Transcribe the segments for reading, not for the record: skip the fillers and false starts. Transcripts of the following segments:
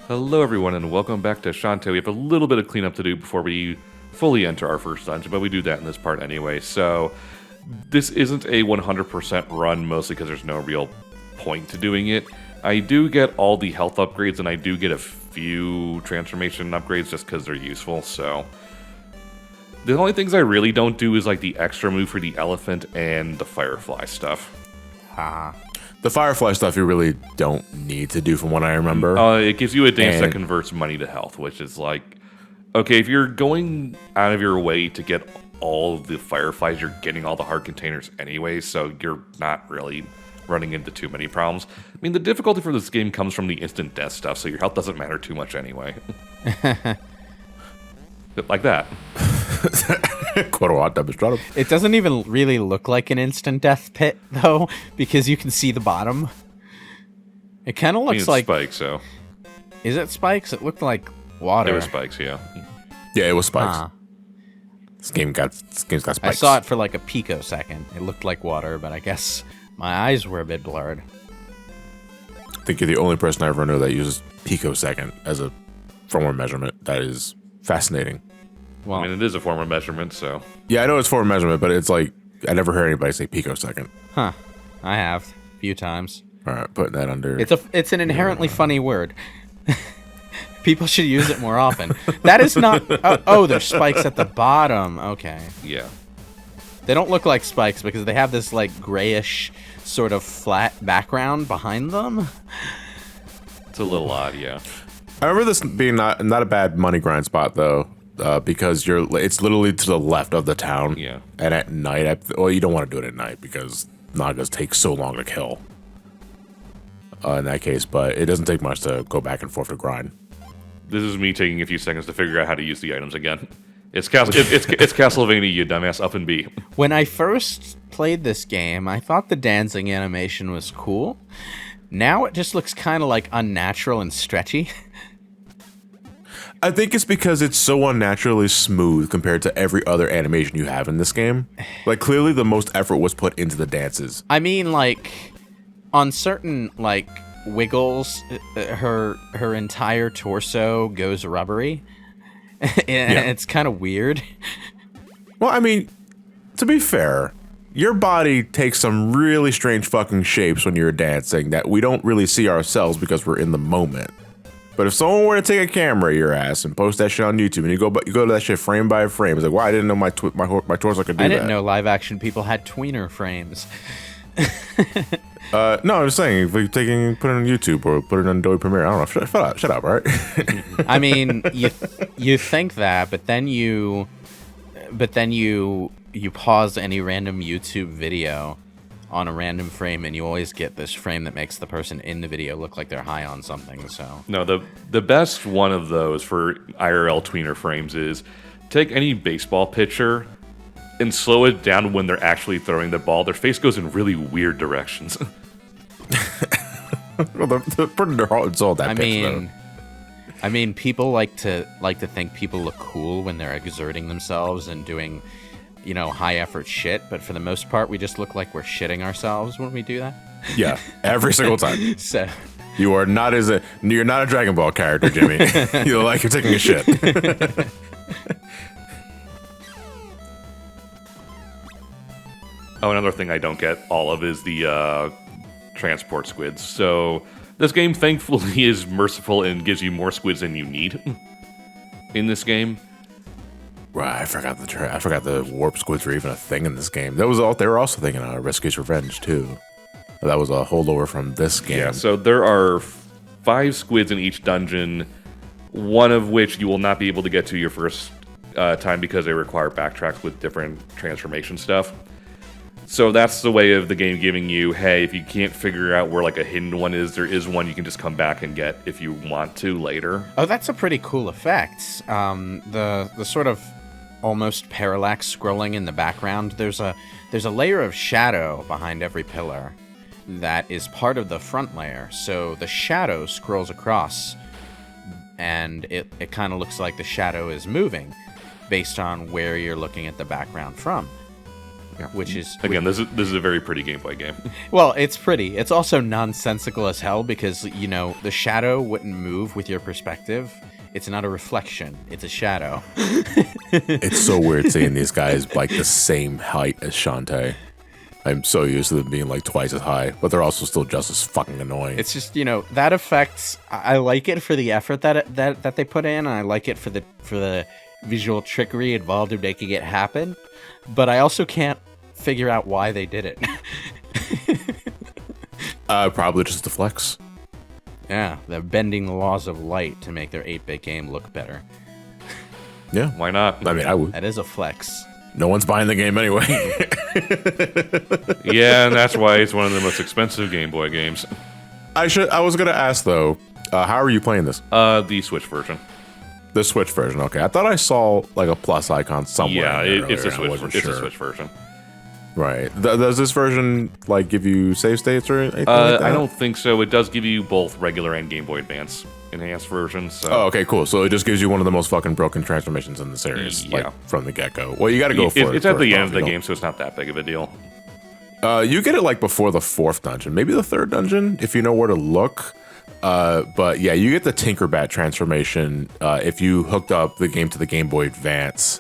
Hello everyone and welcome back to Shantae. We have a little bit of cleanup to do before we fully enter our first dungeon, but we do that in this part anyway. So this isn't a 100% run, mostly because there's no real point to doing it. I do get all the health upgrades and I do get a few transformation upgrades just because they're useful, so... The only things I really don't do is like the extra move for the elephant and the firefly stuff. The firefly stuff you really don't need to do from what I remember. It gives you a dance that converts money to health, which is like, okay, if you're going out of your way to get all of the fireflies, you're getting all the heart containers anyway, so you're not really running into too many problems. I mean, the difficulty for this game comes from the instant death stuff, so your health doesn't matter too much anyway. Like that. It doesn't even really look like an instant death pit, though, because you can see the bottom. It kind of looks like spikes, so. Is it spikes? It looked like water. It was spikes, yeah. Yeah, it was spikes. This game's got spikes. I saw it for like a picosecond. It looked like water, but I guess my eyes were a bit blurred. I think you're the only person I ever know that uses picosecond as a form of measurement. That is fascinating. Well, I mean, it is a form of measurement, so... Yeah, I know it's form of measurement, but it's like, I never heard anybody say picosecond. Huh. I have. A few times. Alright, putting that under... It's an inherently funny word. People should use it more often. That is not... Oh, there's spikes at the bottom. Okay. Yeah. They don't look like spikes because they have this, like, grayish sort of flat background behind them. It's a little odd, yeah. I remember this being not a bad money grind spot, though. Because it's literally to the left of the town. Yeah. And at night, well, you don't want to do it at night because Nagas take so long to kill. In that case, but it doesn't take much to go back and forth to grind. This is me taking a few seconds to figure out how to use the items again. It's Castlevania, you dumbass, up and B. When I first played this game, I thought the dancing animation was cool. Now it just looks kind of like unnatural and stretchy. I think it's because it's so unnaturally smooth compared to every other animation you have in this game. Like, clearly the most effort was put into the dances. I mean, like, on certain, like, wiggles, her entire torso goes rubbery. It's kind of weird. Well, I mean, to be fair, your body takes some really strange fucking shapes when you're dancing that we don't really see ourselves because we're in the moment. But if someone were to take a camera of your ass and post that shit on YouTube, and you go to that shit frame by frame, it's like, wow, I didn't know my torso could do that. I didn't know live action people had tweener frames. No, I'm just saying, if you put it on YouTube or put it on Adobe Premiere, I don't know, shut up, all right? I mean, you think that, but then you pause any random YouTube video on a random frame, and you always get this frame that makes the person in the video look like they're high on something, so... No, the best one of those for IRL tweener frames is take any baseball pitcher and slow it down when they're actually throwing the ball. Their face goes in really weird directions. Well, they're all that pitch, though. I mean, people like to think people look cool when they're exerting themselves and doing... you know, high effort shit, but for the most part, we just look like we're shitting ourselves when we do that. Yeah, every single time. So you're not a Dragon Ball character, Jimmy. You look like you're taking a shit. Oh, another thing I don't get all of is the transport squids. So this game, thankfully, is merciful and gives you more squids than you need in this game. Right, I forgot the warp squids were even a thing in this game. They were also thinking of Rescue's Revenge too. That was a holdover from this game. Yeah, so there are 5 squids in each dungeon, one of which you will not be able to get to your first time because they require backtracks with different transformation stuff. So that's the way of the game giving you, hey, if you can't figure out where like a hidden one is, there is one you can just come back and get if you want to later. Oh, that's a pretty cool effect. The sort of almost parallax scrolling in the background. There's a layer of shadow behind every pillar that is part of the front layer. So the shadow scrolls across, and it kind of looks like the shadow is moving based on where you're looking at the background from. which is Again, this is a very pretty Game Boy game. well, it's pretty. It's also nonsensical as hell because, you know, the shadow wouldn't move with your perspective. It's not a reflection. It's a shadow. It's so weird seeing these guys like the same height as Shantae. I'm so used to them being like twice as high, but they're also still just as fucking annoying. It's just, you know, that effect. I like it for the effort that they put in. And I like it for the visual trickery involved in making it happen. But I also can't figure out why they did it. Probably just the flex. Yeah, they're bending the laws of light to make their 8-bit game look better. Yeah. Why not? I mean, I would. That is a flex. No one's buying the game anyway. Yeah, and that's why it's one of the most expensive Game Boy games. I was gonna ask though, how are you playing this? The Switch version. The Switch version. Okay, I thought I saw like a plus icon somewhere. Yeah, in there it's a earlier, and I Switch. wasn't It's sure. a Switch version. Right. Does this version like give you save states or anything like that? I don't think so. It does give you both regular and Game Boy Advance enhanced versions. So. Oh, okay, cool. So it just gives you one of the most fucking broken transformations in the series, Yeah. like from the get-go. Well, you got to go for it. It's at the first end off, of the you game, so it's not that big of a deal. You get it like before the 4th dungeon, maybe the 3rd dungeon, if you know where to look. But yeah, you get the Tinkerbat transformation if you hooked up the game to the Game Boy Advance,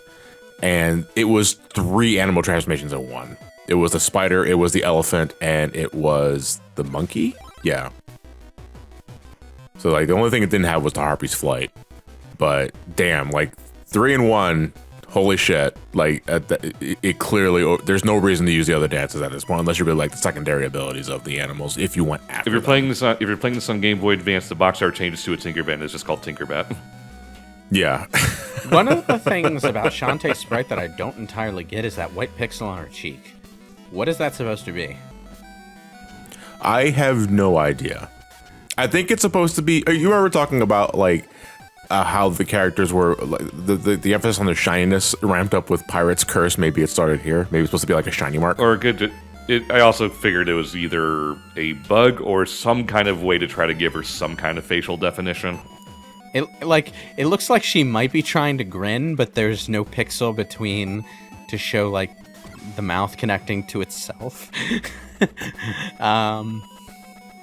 and it was 3 animal transformations in one. It was the spider, it was the elephant, and it was the monkey. Yeah. So like the only thing it didn't have was the Harpy's flight. But damn, like 3 in 1. Holy shit! Like it clearly, there's no reason to use the other dances at this point, unless you really like the secondary abilities of the animals. If you went after, If you're them. playing this on Game Boy Advance, the box art changes to a Tinkerbat, and it's just called Tinkerbat. Yeah. One of the things about Shantae's sprite that I don't entirely get is that white pixel on her cheek. What is that supposed to be? I have no idea. I think it's supposed to be. You remember talking about like how the characters were, like, the emphasis on their shininess ramped up with Pirate's Curse. Maybe it started here. Maybe it's supposed to be like a shiny mark. Or I also figured it was either a bug or some kind of way to try to give her some kind of facial definition. It looks like she might be trying to grin, but there's no pixel between to show like the mouth connecting to itself. I'm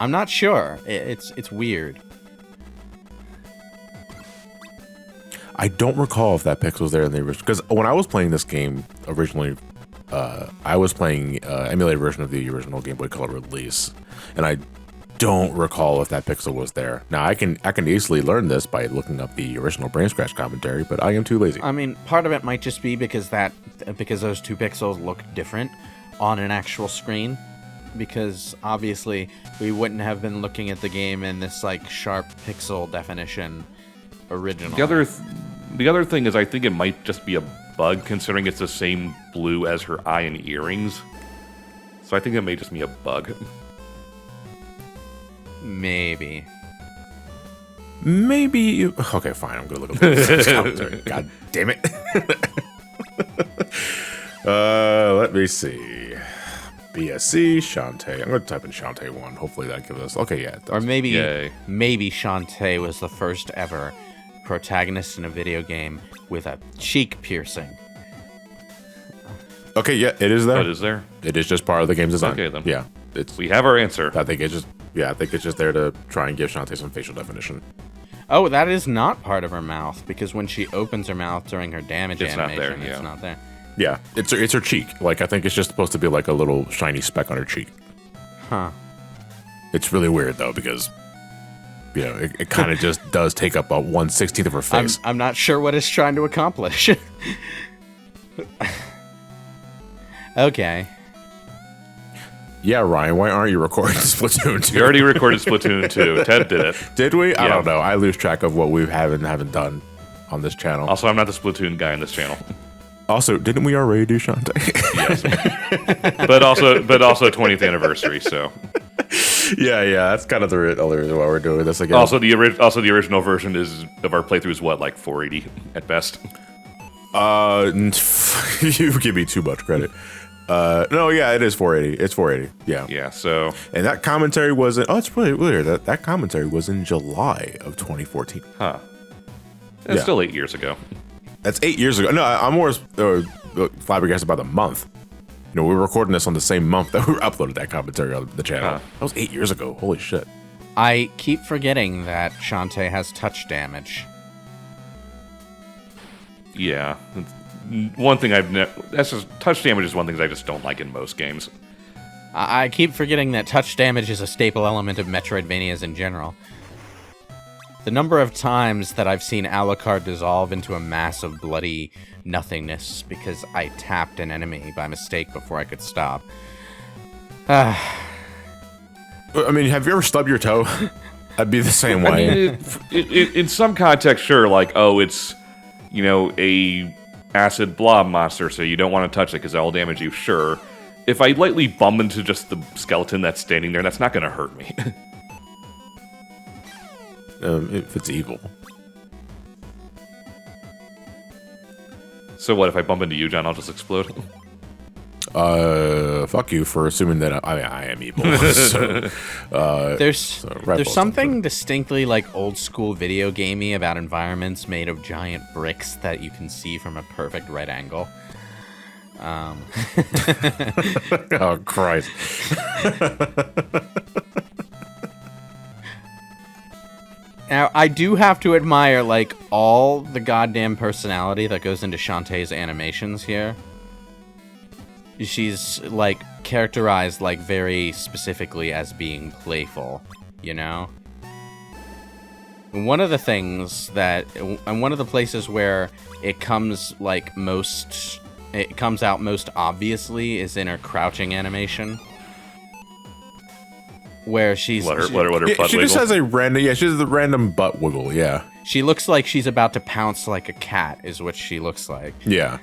not sure. It's weird. I don't recall if that pixel was there in the original, because when I was playing this game originally, I was playing emulated version of the original Game Boy Color release, and I don't recall if that pixel was there. Now I can easily learn this by looking up the original BrainScratch commentary, but I am too lazy. I mean, part of it might just be because those 2 pixels look different on an actual screen. Because obviously we wouldn't have been looking at the game in this like sharp pixel definition originally. The other thing is I think it might just be a bug, considering it's the same blue as her eye and earrings. So I think it may just be a bug. Maybe. Okay, fine. I'm gonna look at this commentary. God damn it. Let me see. BSC Shantae. I'm gonna type in Shantae 1. Hopefully that gives us. Okay, yeah. It does. Or maybe Yay. Shantae was the first ever protagonist in a video game with a cheek piercing. Okay, yeah, it is there. What is there? It is just part of the game's design. Okay, then. Yeah, it's. We have our answer. I think it's just there to try and give Shantae some facial definition. Oh, that is not part of her mouth, because when she opens her mouth during her damage It's not animation, there, it's yeah. not there. Yeah, it's her cheek. Like I think it's just supposed to be like a little shiny speck on her cheek. Huh. It's really weird though because, you know, it kind of just does take up about 1/16 of her face. I'm not sure what it's trying to accomplish. Okay. Yeah, Ryan, why aren't you recording Splatoon 2? We already recorded Splatoon 2. Ted did it. Did we? I Yeah. don't know. I lose track of what we haven't done on this channel. Also, I'm not the Splatoon guy on this channel. Also, didn't we already do Shantae? Yes. but also 20th anniversary, so. yeah, that's kind of the other reason why we're doing this again. Also, the original version of our playthrough is what, like 480 at best? You give me too much credit. No, yeah, it is 480. It's 480. Yeah. Yeah, so. And that commentary was it's really weird. That commentary was in July of 2014. Huh. It's Yeah. still 8 years ago. That's 8 years ago. No, I'm more flabbergasted about the month. You know, we were recording this on the same month that we uploaded that commentary on the channel. That was 8 years ago. Holy shit. I keep forgetting that Shantae has touch damage. Yeah. One thing that's just touch damage is one thing I just don't like in most games. I keep forgetting that touch damage is a staple element of Metroidvanias in general. The number of times that I've seen Alucard dissolve into a mass of bloody nothingness because I tapped an enemy by mistake before I could stop. I mean, have you ever stubbed your toe? I'd be the same way. I mean, in some context, sure, like, oh, it's, you know, a acid blob monster, so you don't want to touch it because that'll damage you, sure. If I lightly bump into just the skeleton that's standing there, that's not going to hurt me. If it's evil. So what, if I bump into you, John, I'll just explode? Fuck you for assuming that I am evil. There's Red something distinctly like old school video gamey about environments made of giant bricks that you can see from a perfect right angle. Oh, Christ. Now, I do have to admire, like, all the goddamn personality that goes into Shantae's animations here. She's, like, characterized, like, very specifically as being playful, you know? One of the things that, and one of the places where it comes, like, it comes out most obviously is in her crouching animation. Where she's... Let her butt she wiggle. just has a random... Yeah, she has the random butt wiggle, yeah. She looks like she's about to pounce like a cat, is what she looks like. Yeah.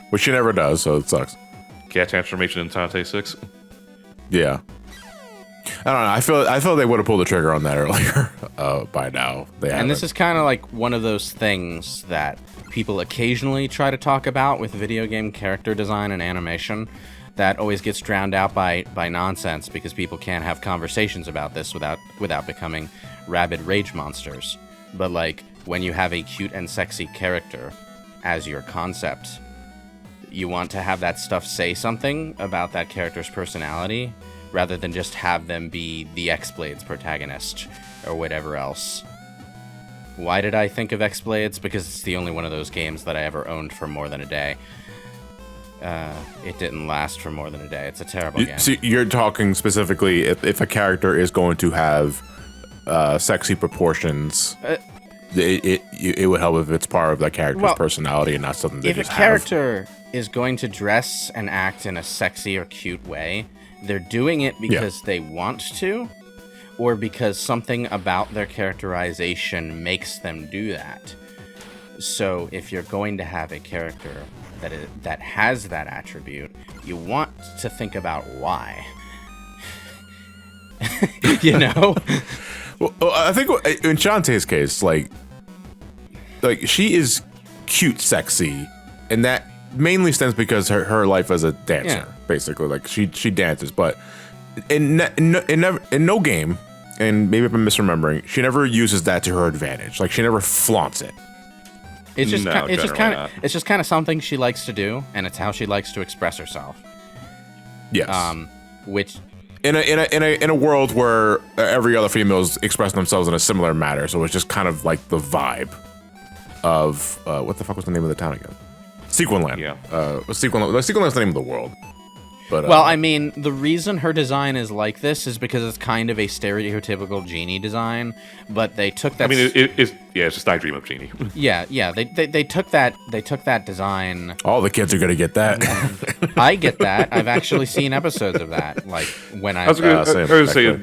Which she never does, so it sucks. Cat transformation in Shantae 6. Yeah. I don't know. I feel they would have pulled the trigger on that earlier. By now, they haven't. And this is kind of like one of those things that people occasionally try to talk about with video game character design and animation that always gets drowned out by nonsense because people can't have conversations about this without becoming rabid rage monsters. But like when you have a cute and sexy character as your concept, you want to have that stuff say something about that character's personality rather than just have them be the XBlades protagonist or whatever else. Why did I think of XBlades? Because it's the only one of those games that I ever owned for more than a day. It didn't last for more than a day. It's a terrible game. So you're talking specifically if a character is going to have sexy proportions, it would help if it's part of that character's personality and not something they just have. If a character is going to dress and act in a sexy or cute way, they're doing it because they want to, or because something about their characterization makes them do that. So if you're going to have a character that has that attribute, you want to think about why. You know? Well, I think in Shantae's case, like she is cute, sexy, and that mainly stems because her life as a dancer, basically. Like she dances, but in no game, and maybe I'm misremembering, she never uses that to her advantage. Like she never flaunts it. It's just kind of something she likes to do, and it's how she likes to express herself. Yes. Which in a world where every other female is expressing themselves in a similar manner, so it's just kind of like the vibe of what the fuck was the name of the town again? Sequinland. Yeah. Sequinland's the name of the world. But, well, I mean, the reason her design is like this is because it's kind of a stereotypical genie design, but they took that. I mean, it's just I Dream of Genie. Yeah. They took that design. All the kids are gonna get that. I get that. I've actually seen episodes of that. Like when I was going to say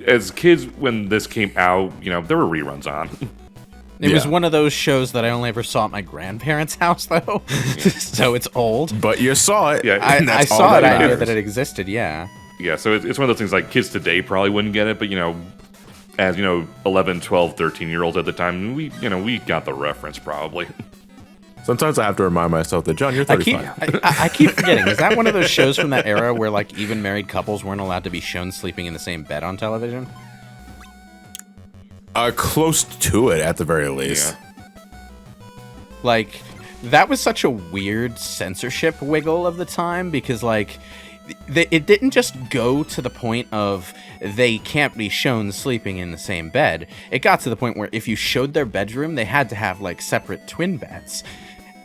as kids when this came out, there were reruns on. It was one of those shows that I only ever saw at my grandparents' house, though. So it's old. But you saw it. Yeah, I saw it. I knew that it existed, yeah. Yeah, so it's one of those things like kids today probably wouldn't get it, but, as, 11, 12, 13-year-olds at the time, we got the reference probably. Sometimes I have to remind myself that, John, you're 35. I keep forgetting. Is that one of those shows from that era where, like, even married couples weren't allowed to be shown sleeping in the same bed on television? Close to it, at the very least. Yeah. Like, that was such a weird censorship wiggle of the time, because, like, it didn't just go to the point of they can't be shown sleeping in the same bed. It got to the point where if you showed their bedroom, they had to have, like, separate twin beds.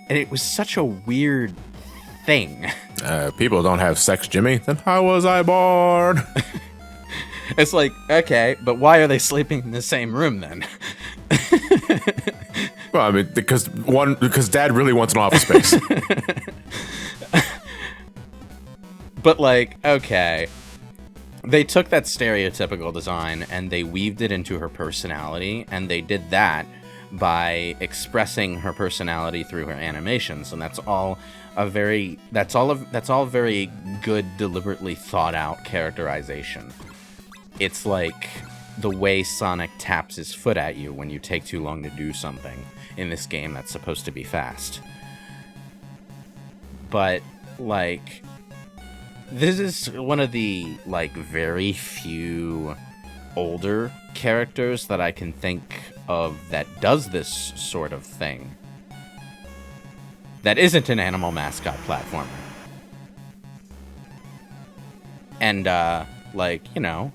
And it was such a weird thing. People don't have sex, Jimmy. Then how was I born? It's like, okay, but why are they sleeping in the same room then? Well, I mean, because Dad really wants an office space. But, like, okay, they took that stereotypical design and they weaved it into her personality, and they did that by expressing her personality through her animations, and that's all very good, deliberately thought out characterization. It's like the way Sonic taps his foot at you when you take too long to do something in this game that's supposed to be fast. But, like, this is one of the, like, very few older characters that I can think of that does this sort of thing. That isn't an animal mascot platformer. And, like, you know,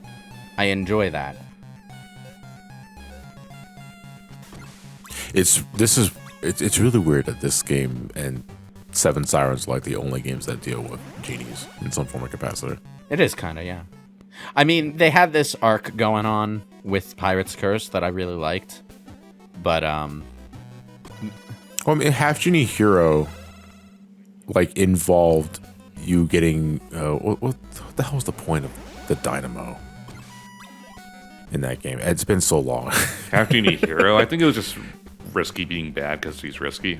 I enjoy that. It's really weird that this game and Seven Sirens are like the only games that deal with genies in some form or capacity. It is kind of, yeah. I mean, they had this arc going on with Pirate's Curse that I really liked, but well, I mean, Half Genie Hero, like, involved you getting what the hell was the point of the dynamo in that game? It's been so long. Half Genie Hero. I think it was just risky being bad because he's risky.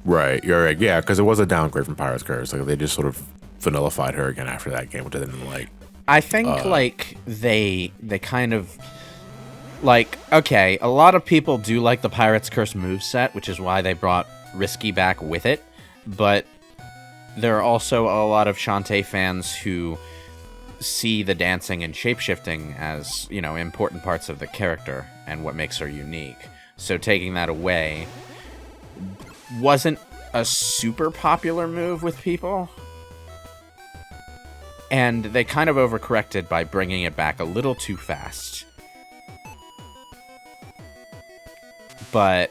Right, you're right. Yeah, because it was a downgrade from Pirate's Curse. Like, they just sort of vanillafied her again after that game, which I didn't like. I think like they kind of like, okay, a lot of people do like the Pirate's Curse moveset, which is why they brought Risky back with it, but there are also a lot of Shantae fans who see the dancing and shapeshifting as, you know, important parts of the character and what makes her unique. So taking that away wasn't a super popular move with people. And they kind of overcorrected by bringing it back a little too fast. But,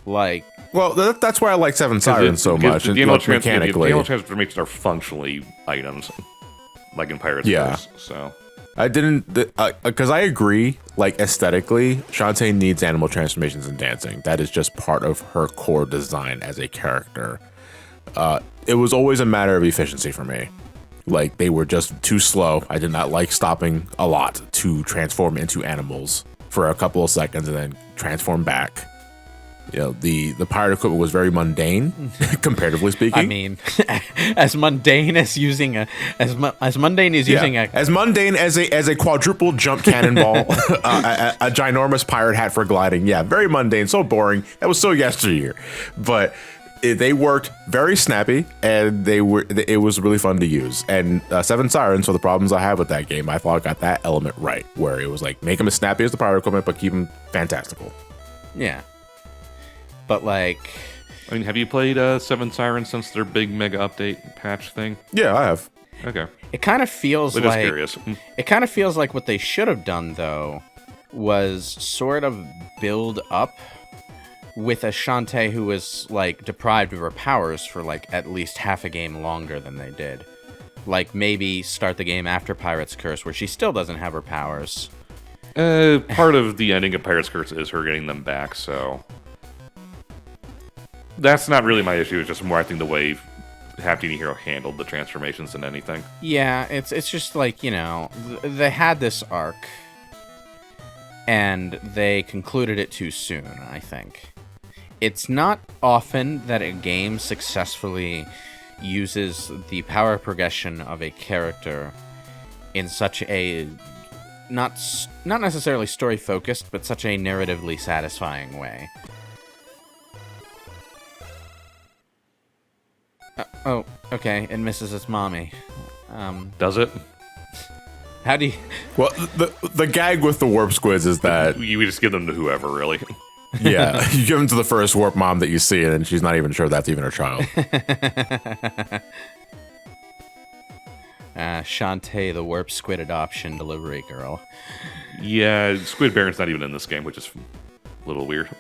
like... Well, that's why I like Seven Sirens so much. The like, mechanically. The animal transformations are functionally items, like in Pirate's Curse, so... I didn't... Because I agree, like, aesthetically, Shantae needs animal transformations and dancing. That is just part of her core design as a character. It was always a matter of efficiency for me. Like, they were just too slow. I did not like stopping a lot to transform into animals for a couple of seconds and then transform back. You know, the pirate equipment was very mundane, comparatively speaking. I mean, as mundane as using a as mundane as using a as mundane as a quadruple jump cannonball, a ginormous pirate hat for gliding. Yeah, very mundane, so boring. That was so yesteryear, but they worked very snappy, and it was really fun to use. And Seven Sirens, for the problems I have with that game, I thought I got that element right, where it was like, make them as snappy as the pirate equipment, but keep them fantastical. Yeah. But, like... I mean, have you played Seven Sirens since their big mega update patch thing? Yeah, I have. Okay. It kind of feels like... Just curious. It kind of feels like what they should have done, though, was sort of build up with a Shantae who was, like, deprived of her powers for, like, at least half a game longer than they did. Like, maybe start the game after Pirate's Curse, where she still doesn't have her powers. Part of the ending of Pirate's Curse is her getting them back, so... That's not really my issue. It's just more, I think, the way Half Genie Hero handled the transformations than anything. Yeah, it's just like, you know, they had this arc, and they concluded it too soon, I think. It's not often that a game successfully uses the power progression of a character in such a, not necessarily story-focused, but such a narratively satisfying way. Oh, okay, it misses its mommy. Does it? How do you... Well, the gag with the warp squids is that... You just give them to whoever, really. Yeah, you give them to the first warp mom that you see, and she's not even sure that's even her child. Shantae, the warp squid adoption delivery girl. Yeah, Squid Baron's not even in this game, which is a little weird.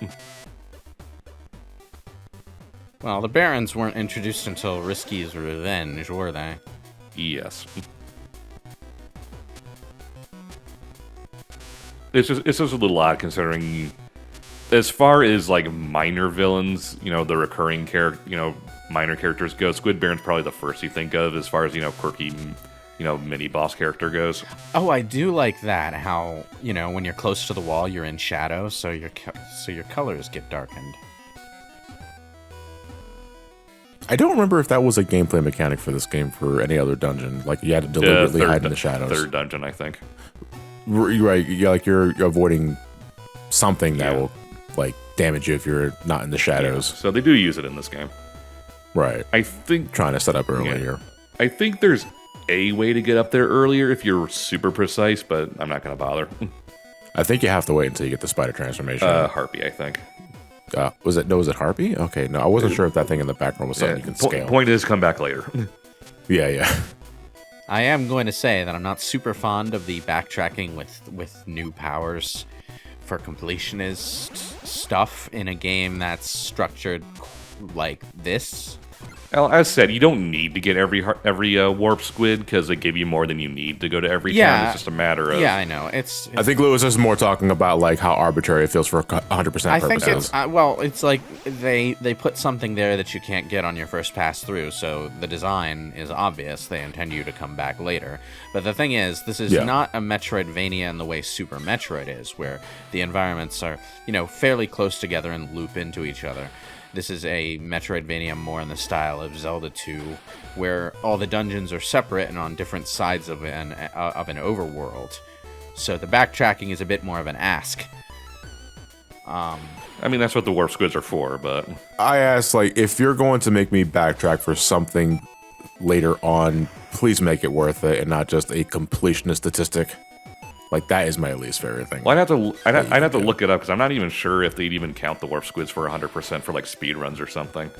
Well, the Barons weren't introduced until Risky's Revenge, were they? Yes. It's just a little odd considering, as far as like minor villains, the recurring minor characters go. Squid Baron's probably the first you think of as far as quirky, mini boss character goes. Oh, I do like that. How when you're close to the wall, you're in shadow, so your colors get darkened. I don't remember if that was a gameplay mechanic for this game for any other dungeon. Like you had to deliberately hide in the shadows. Third dungeon, I think. Right, yeah, like you're avoiding something that will like damage you if you're not in the shadows. Yeah, so they do use it in this game. Right. I think trying to set up earlier. I think there's a way to get up there earlier if you're super precise, but I'm not going to bother. I think you have to wait until you get the spider transformation. Harpy, I think. Was it Harpy? Okay, no, I wasn't sure if that thing in the background was something you can scale. Point is, come back later. Yeah. I am going to say that I'm not super fond of the backtracking with new powers for completionist stuff in a game that's structured like this. Well, as said, you don't need to get every warp squid because they give you more than you need to go to every town. It's just a matter of... Yeah, I know. I think Lewis is more talking about like how arbitrary it feels for 100% purposes. I think it's like they put something there that you can't get on your first pass through, so the design is obvious. They intend you to come back later. But the thing is, this is not a Metroidvania in the way Super Metroid is, where the environments are, fairly close together and loop into each other. This is a Metroidvania more in the style of Zelda 2, where all the dungeons are separate and on different sides of an overworld. So the backtracking is a bit more of an ask. I mean, that's what the warp squids are for, but... I asked, like, if you're going to make me backtrack for something later on, please make it worth it and not just a completionist statistic. Like, that is my least favorite thing. Well, I'd have to look it up because I'm not even sure if they'd even count the warp squids for 100% for like speed runs or something.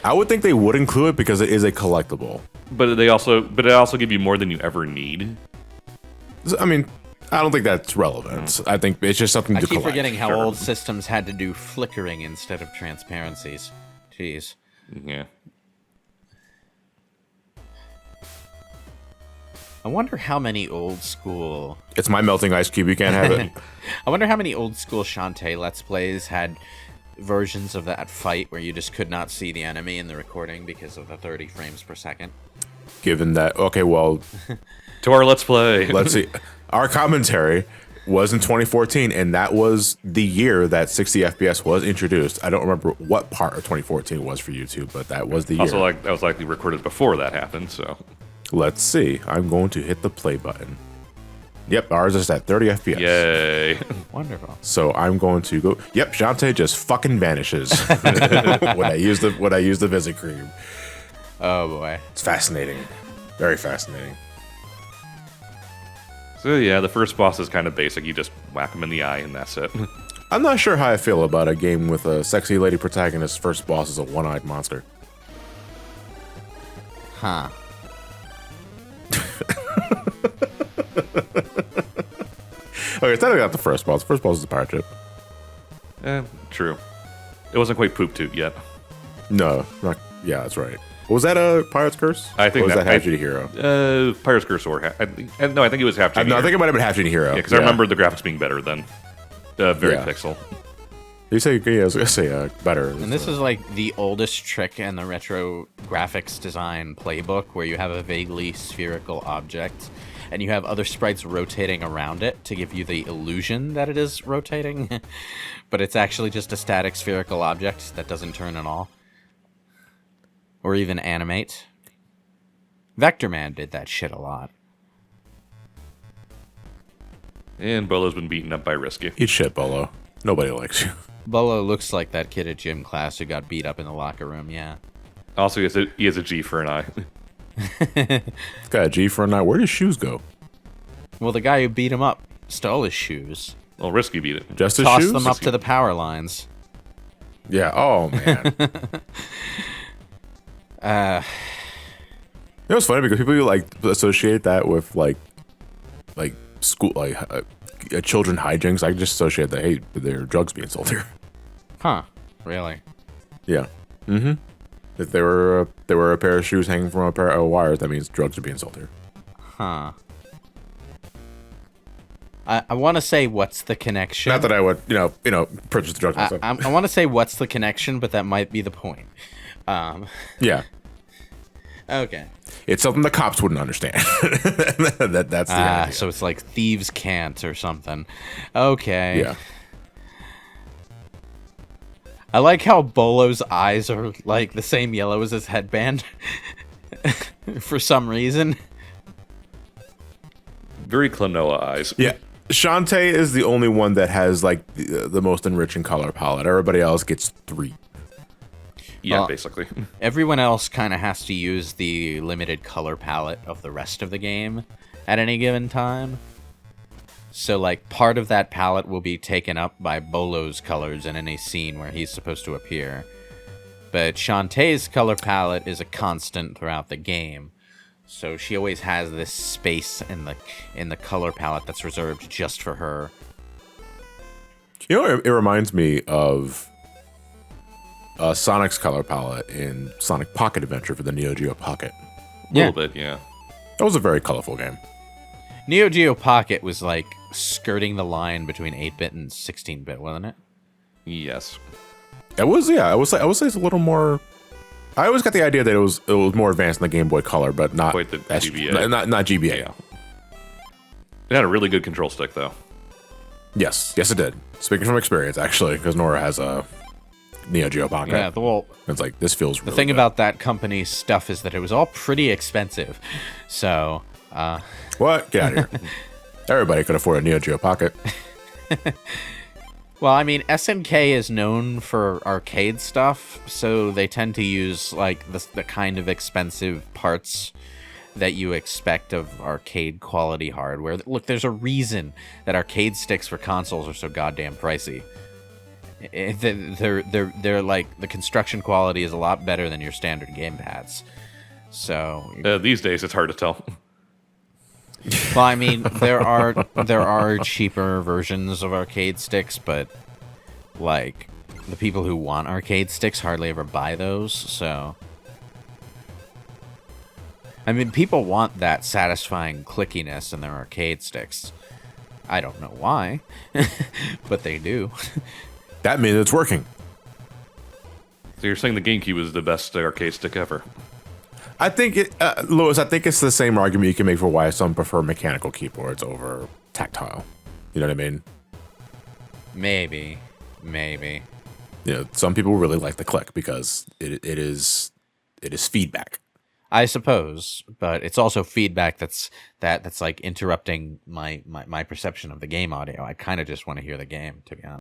I would think they would include it because it is a collectible. But it also give you more than you ever need. I mean, I don't think that's relevant. I think it's just something to collect. I keep forgetting how old systems had to do flickering instead of transparencies. Jeez. Yeah. I wonder how many old school... It's my melting ice cube, you can't have it. I wonder how many old school Shantae Let's Plays had versions of that fight where you just could not see the enemy in the recording because of the 30 frames per second. Given that... Okay, well... To our Let's Play. Let's see. Our commentary was in 2014, and that was the year that 60 FPS was introduced. I don't remember what part of 2014 was for YouTube, but that was the year. Also, that was likely recorded before that happened, so... Let's see. I'm going to hit the play button. Yep, ours is at 30 FPS. Yay. Wonderful. So I'm going to go... Yep, Shantae just fucking vanishes when I use the visit cream. Oh, boy. It's fascinating. Very fascinating. So yeah, the first boss is kind of basic. You just whack him in the eye and that's it. I'm not sure how I feel about a game with a sexy lady protagonist. First boss is a one-eyed monster. Huh. Okay, it's not the first boss. The first boss is the pirate ship. True. It wasn't quite Poop Toot yet. No, not... Yeah, that's right. Was that a Pirate's Curse? I think or was that Half Genie Hero? Pirate's Curse or... I think it was Half Genie No, I think it might have been Half Genie Hero. Yeah, because I remember the graphics being better than very pixel. You say, yeah, I was going to say better. And this is like the oldest trick in the retro graphics design playbook where you have a vaguely spherical object and you have other sprites rotating around it to give you the illusion that it is rotating, but it's actually just a static spherical object that doesn't turn at all. Or even animate. Vector Man did that shit a lot. And Bolo's been beaten up by Risky. Eat shit, Bolo. Nobody likes you. Bolo looks like that kid at gym class who got beat up in the locker room, yeah. Also, he has a G for an eye. Got a G for a night. Where did his shoes go? Well, the guy who beat him up stole his shoes. Well, Risky beat it. Just his Toss shoes? them up to the power lines. Yeah. Oh man. It was funny because people like associate that with like school, like children hijinks. I just associate that, hey, there are drugs being sold here. Huh? Really? Yeah. Mm-hmm. If there were a pair of shoes hanging from a pair of wires, that means drugs are being sold here. Huh. I want to say what's the connection. Not that I would, purchase the drugs myself. I want to say what's the connection, but that might be the point. Yeah. Okay. It's something the cops wouldn't understand. That's the idea. So it's like thieves can't or something. Okay. Yeah. I like how Bolo's eyes are like the same yellow as his headband. For some reason. Very Klonoa eyes. Yeah. Shantae is the only one that has like the most enriching color palette. Everybody else gets 3. Yeah, basically. Everyone else kind of has to use the limited color palette of the rest of the game at any given time. So, like, part of that palette will be taken up by Bolo's colors in any scene where he's supposed to appear. But Shantae's color palette is a constant throughout the game. So she always has this space in the color palette that's reserved just for her. You know, it reminds me of Sonic's color palette in Sonic Pocket Adventure for the Neo Geo Pocket. A little bit, yeah. That was a very colorful game. Neo Geo Pocket was like skirting the line between 8-bit and 16-bit, wasn't it? Yes. It was, yeah. I would say it's a little more. I always got the idea that it was more advanced than the Game Boy Color, but not Quite the GBA. Not GBA. Yeah. It had a really good control stick, though. Yes, it did. Speaking from experience, actually, because Nora has a Neo Geo Pocket. Yeah, It's like, this feels really the thing good. about that company's stuff is that it was all pretty expensive. So, What? Get out of here. Everybody could afford a Neo Geo Pocket. well, I mean, SNK is known for arcade stuff, so they tend to use like the kind of expensive parts that you expect of arcade quality hardware. Look, there's a reason that arcade sticks for consoles are so goddamn pricey. They're like, the construction quality is a lot better than your standard gamepads. So These days, it's hard to tell. well, I mean, there are cheaper versions of arcade sticks, but like the people who want arcade sticks hardly ever buy those. So, I mean, people want that satisfying clickiness in their arcade sticks. I don't know why, but they do. That means it's working. So you're saying the GameCube is the best arcade stick ever? I think Louis, I think it's the same argument you can make for why some prefer mechanical keyboards over tactile. You know what I mean? Maybe. You know, some people really like the click because it is feedback. I suppose, but it's also feedback that's like interrupting my perception of the game audio. I kind of just want to hear the game, to be honest.